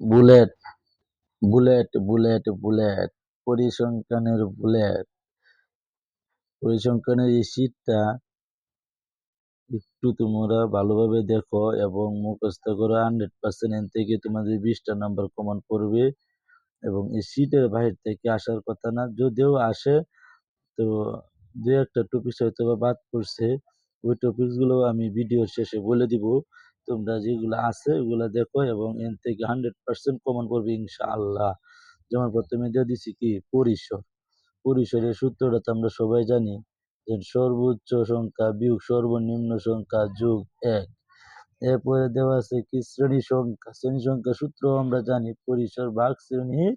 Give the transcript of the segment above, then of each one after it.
Bullet bullet bullet bullet পরিসংখ্যানের bullet পরিসংখ্যানের এই শীটটা একটু তোমরা ভালোভাবে দেখো এবং মুখস্থ করো 100%। এন থেকে তোমাদের 20টা নাম্বার কমন পড়বে এবং এই শীটের বাহির থেকে আসার কথা না, যদিও আসে তো দু একটা টপিক হয়তো বা বাদ পড়ছে। ওই টপিকসগুলো আমি ভিডিওর শেষে বলে দিব। তোমরা যেগুলো আছে ওগুলো দেখো এবং এন থেকে 100% কমন পড়বে ইনশাআল্লাহ। যেমন প্রথমে দিয়ে দিছি কি পরিসর। পরিসরের সূত্রটা তো আমরা সবাই জানি যে সর্বোচ্চ সংখ্যা বিয়োগ সর্বনিম্ন সংখ্যা যোগ 1। এরপরে দেওয়া আছে কি শ্রেণী সংখ্যা। শ্রেণী সংখ্যা সূত্র আমরা জানি পরিসর ভাগ শ্রেণীর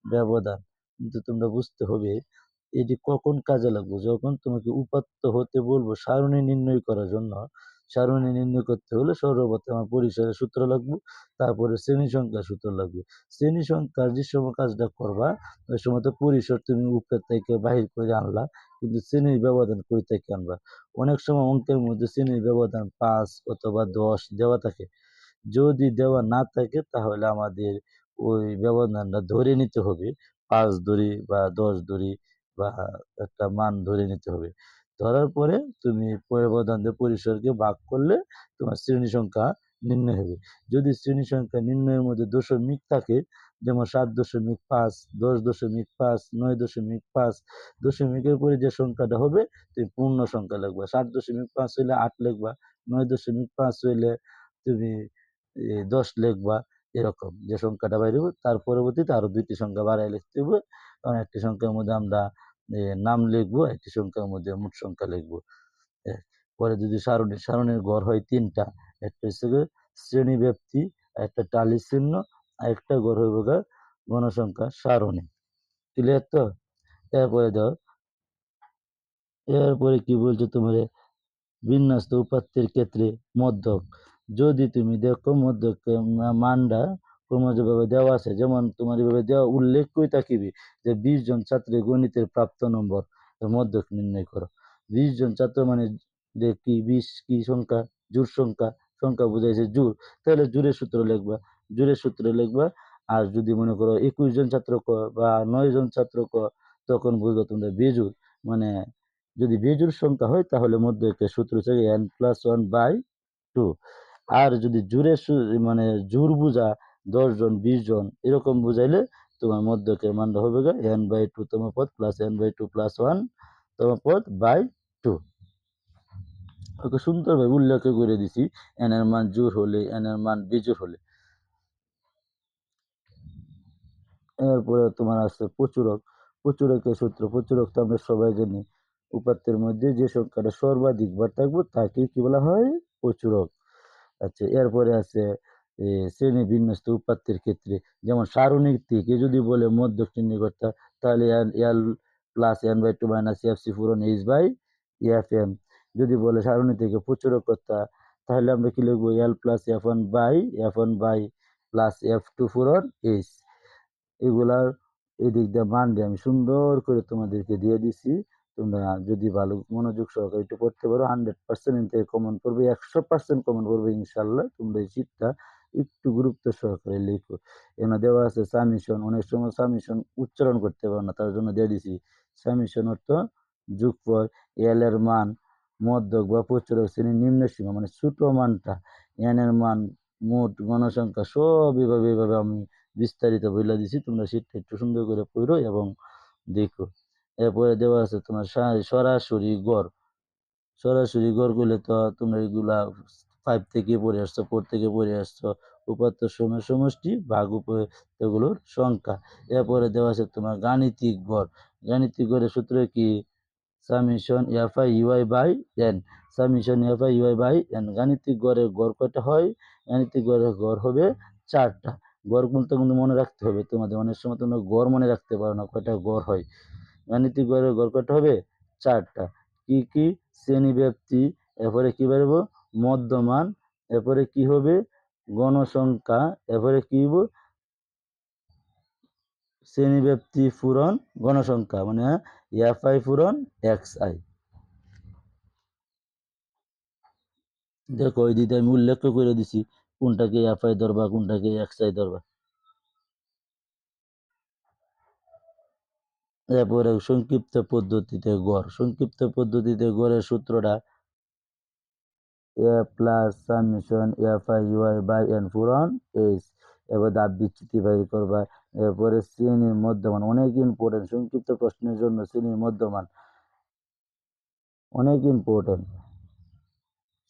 ব্যবধান। কিন্তু তোমরা বুঝতে হবে এটি কখন কাজে লাগবে, যখন তোমাকে উপাত্ত হতে বলবো সারণী নির্ণয় করার জন্য। সারণী নির্ণয় করতে হলে সর্বপ্রথম আমার পরিসরের সূত্র লাগবে, তারপরে শ্রেণী সংখ্যার সূত্র লাগবে। শ্রেণী সংখ্যার যে সময় কাজটা করবা ওই সময় তো পরিসর তুমি উপর থেকে বাহির করে আনলা, কিন্তু শ্রেণীর ব্যবধান কই থেকে আনবা? অনেক সময় অঙ্কের মধ্যে শ্রেণীর ব্যবধান 5 অথবা 10 দেওয়া থাকে। যদি দেওয়া না থাকে তাহলে আমাদের ওই ব্যবধানটা ধরে নিতে হবে, 5 ধরি বা 10 ধরি বা একটা মান ধরে নিতে হবে। ধরার পরে তুমি ব্যবধান দিয়ে পরিসরকে ভাগ করলে তোমার শ্রেণী সংখ্যা নির্ণয় হবে। যদি শ্রেণী সংখ্যা নির্ণয়ের মধ্যে দশমিক থাকে, যেমন 7.5, 10.5, 9.5, দশমিকের পরে যে সংখ্যাটা হবে তুমি পূর্ণ সংখ্যা লিখবা। 7.5 হইলে 8 লিখবা, 9.5 হইলে তুমি 10 লিখবা। এরকম যে সংখ্যাটা বাইরে হবে তার পরবর্তীতে আরো 2টি সংখ্যা বাড়ায় লিখতে হবে। কারণ একটি সংখ্যার মধ্যে আমরা নাম লিখবো, একটি সংখ্যার মধ্যে মোট সংখ্যা লিখবো। পরে যদি সারণীর ঘর হয় 3টা, একটা হচ্ছে শ্রেণী ব্যাপ্তি, একটা টালি চিহ্ন, আর একটা ঘর হইব গণসংখ্যা সারণী। ক্লিয়ার তো? এরপরে দাও, এরপরে কি বলছো তোমার বিন্যস্ত উপাত্তের ক্ষেত্রে মধ্যক। যদি তুমি দেখো মধ্যকের মানটা ক্রমভাবে দেওয়া আছে, যেমন তোমার এভাবে দেওয়া উল্লেখ করে থাকিবি যে 20 জন ছাত্রের গণিতের প্রাপ্ত নম্বর, মধ্যক নির্ণয় করো। 20 জন ছাত্র মানে যে কি 20 কি সংখ্যা? জোড় সংখ্যা। সংখ্যা বোঝাইছে জোড়, তাহলে জোড়ের সূত্র লিখবা। জোড়ের সূত্র লিখবা। আর যদি মনে করো 21 জন ছাত্র ক বা 9 জন ছাত্র ক, তখন বুঝবো তোমরা বেজোড়। মানে যদি বেজোড় সংখ্যা হয় তাহলে মধ্যকের সূত্র হচ্ছে n+1/2। আর যদি মানে জোড় বুঝা 10 জন 20 জন এরকম বুঝাইলে তোমার মধ্যকের মানটা হবে n/2 তম পদ প্লাস n/2 প্লাস 1 তম পদ বাই 2। ওকে সুন্দরভাবে উল্লেখ করে দিছি n এর মান জোড় হলে, n এর মান বেজোড় হলে। এরপরে তোমার আছে প্রচুরক। প্রচুরকের সূত্র। প্রচুরক তো আমরা সবাই জানি, উপাত্তের মধ্যে যে সংখ্যাটা সর্বাধিক বার থাকবে তাকে কি বলা হয়? প্রচুরক। আচ্ছা, এরপরে আছে শ্রেণী বিন্যস্ত উপাত্তের ক্ষেত্রে, যেমন সারণীর থেকে যদি বলে মধ্যক নির্ণয় করতে, তাহলে L plus n/2 minus F C পূরণ এইচ বাই এফ এম। যদি বলে সারণী থেকে প্রচুরক করতে, তাহলে আমরা কি লিখবো? এল প্লাস এফ1 বাই প্লাস এফ2 পূরণ এইচ। এগুলার এদিক দিয়ে মান দিয়ে আমি সুন্দর করে তোমাদেরকে দিয়ে দিছি। তোমরা যদি ভালো মনোযোগ সহকারে একটু পড়তে পারো 100% থেকে কমন পড়বে, 100% কমন পড়বে ইনশাল্লাহ। তোমরা এই শীটটা একটু গুরুত্ব সহকারে লিখো। এখানে দেওয়া আছে সামিশন। অনেক সময় সামিশন উচ্চারণ করতে পারো না, তার জন্য দিয়ে দিছি সামিশন অর্থ যোগফল। এল এর মান মধ্যক বা প্রচুরক শ্রেণীর নিম্ন সীমা মানে ছোট মানটা, এন এর মান মোট গণসংখ্যা, সব এভাবে আমি বিস্তারিত বলে দিছি। তোমরা শীটটা একটু সুন্দর করে পড়ো এবং দেখো। এরপরে দেওয়া আছে তোমার সরাসরি গড়। সরাসরি গড় করলে তো তোমরা এগুলা 5 থেকে পড়ে আসছো, 4 থেকে পড়ে আসছো। উপাত্ত সময় সমষ্টি ভাগ উপাত্তগুলোর সংখ্যা। এরপরে দেওয়া আছে তোমার গাণিতিক গড়। গাণিতিক গড়ের সূত্র কি? Summation FI UI by N. Summation FI UI by N. গাণিতিক গড়ের গড় কয়টা হয়? গাণিতিক গড়ের গড় হবে 4টা। গড় বলতে কিন্তু মনে রাখতে হবে তোমাদের, অনেক সময় তোমরা গড় মনে রাখতে পারো না কয়টা গড় হয়। গাণিতিক গড়ের গড় কয়টা হবে? 4টা। কি কি? শ্রেণী ব্যাপ্তি, এরপরে কি বেরোবো? মধ্যমান, এরপরে কি হবে? গণসংখ্যা, এরপরে কি হইব? শ্রেণী ব্যাপ্তি পূরণ গণসংখ্যা মানে এফআই পূরণ এক্সআই। দেখো এই দিকে আমি উল্লেখ করে দিছি কোনটাকে এফআই ধরবা কোনটাকে এক্সআই ধরবা। এরপরে সংক্ষিপ্ত পদ্ধতিতে গড়। সংক্ষিপ্ত পদ্ধতিতে গড়ের সূত্রটা a প্লাস সামেশন f(i)(y)/n পূরণ h। এবার ধাপ বিচ্যুতি বাইর করবা। এরপরে শ্রেণীর মধ্যমান অনেক ইম্পর্টেন্ট, সংক্ষিপ্ত প্রশ্নের জন্য শ্রেণীর মধ্যমান অনেক ইম্পর্টেন্ট।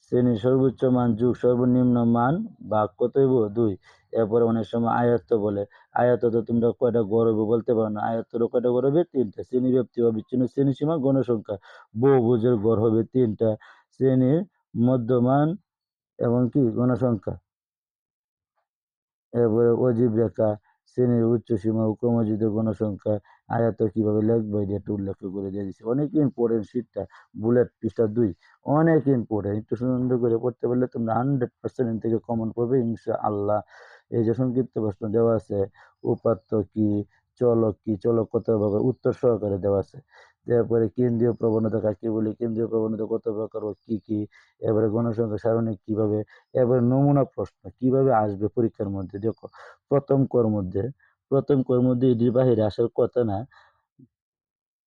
শ্রেণীর সর্বোচ্চ মান যোগ সর্বনিম্ন মান ভাগ কত হইব 2। এরপরে অনেক সময় আয়ত্ত বলে, আয়ত্ত তো তোমরা কয়টা গড় হইব বলতে পারো না, আয়ত্তর কয়টা গড় হবে 3টা। শ্রেণী ব্যাপ্তি বা বিচ্ছিন্ন শ্রেণী সীমা গণসংখ্যা, বহুভুজের গড় হবে 3টা। শ্রেণীর মধ্যমান এবং কি গণসংখ্যা। এরপরে অজীব রেখা, শ্রেণীর উচ্চসীমা ও ক্রমজিত গণসংখ্যা, আয়ত্ত কিভাবে লিখবো এটা একটু উল্লেখ করে দিয়ে দিচ্ছি। অনেক ইম্পর্টেন্ট শীটটা, বুলেট পৃষ্ঠা 2 অনেক ইম্পর্টেন্ট। একটু সুন্দর করে পড়তে পারলে তোমরা 100% থেকে কমন পড়বে ইনশাআল্লাহ। এই যে সংক্ষিপ্ত প্রশ্ন দেওয়া আছে, উপাত্ত কি, চলক কি, চলক কত প্রকার, উত্তর সহকারে দেওয়া আছে। তারপরে কেন্দ্রীয় প্রবণতা কাকে বলি, কেন্দ্রীয় প্রবণতা কত প্রকার ও কি কি, এবারে গণসংখ্যা সারণী কিভাবে, এবার নমুনা প্রশ্ন কিভাবে আসবে পরীক্ষার মধ্যে। দেখো প্রথম কর মধ্যে এটির বাহিরে আসার কথা না।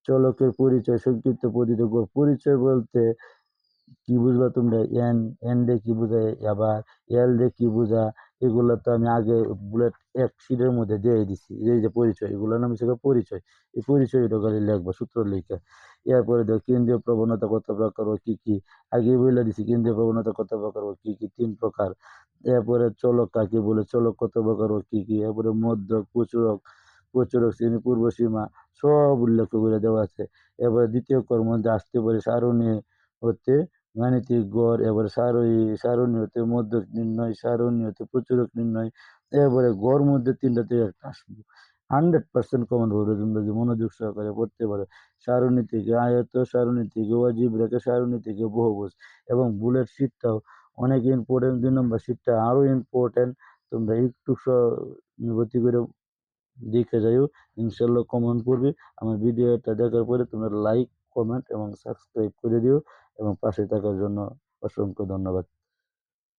চলকের পরিচয় সংক্ষিপ্ত পদ্ধতি পরিচয় বলতে কি বুঝবা তোমরা, এন এন দিয়ে কি বোঝায়, আবার এল দিয়ে কি বোঝা, এগুলো তো আমি আগে বুলেট এক শিটের মধ্যে দিয়ে দিছি। এই যে পরিচয়, এগুলোর নাম হচ্ছে পরিচয়। এই পরিচয় খালি লিখবো সূত্র লিখে। এরপরে দেখো কেন্দ্রীয় প্রবণতা কত প্রকার ও কি কি, আগে বলে দিছি কেন্দ্রীয় প্রবণতা কত প্রকার ও কি কি, 3 প্রকার। এরপরে চলক কাকে বলে, চলক কত প্রকার ও কি কি, এরপরে মধ্যক, প্রচুরক, প্রচুরক শ্রেণী পূর্ব সীমা সব উল্লেখ করে দেওয়া আছে। এরপরে দ্বিতীয় কর্ম মধ্যে আসতে পারে সারণী হতে গাণিতিক গড়, এবার সারণী হতে মধ্যক নির্ণয়, সারণী হতে প্রচুরক নির্ণয়। এরপরে গড় মধ্যে 3টা থেকে একটা আসবো। 100% কমন পড়বে তোমরা যদি মনোযোগ সহকারে পড়তে পারো। সারণী থেকে আয়ত, সারণী থেকে অজীব রেখা, সারণী থেকে বহুভুজ। এবং বুলেট শীটটাও অনেক ইম্পর্টেন্ট, 2 নম্বর শীটটা আরো ইম্পর্টেন্ট। তোমরা একটু গতি করে দেখে যাইও, ইনশাল্লাহ কমন পড়বে। আমার ভিডিওটা দেখার পরে তোমরা লাইক, কমেন্ট এবং সাবস্ক্রাইব করে দিও এবং পাশে থাকার জন্য অসংখ্য ধন্যবাদ।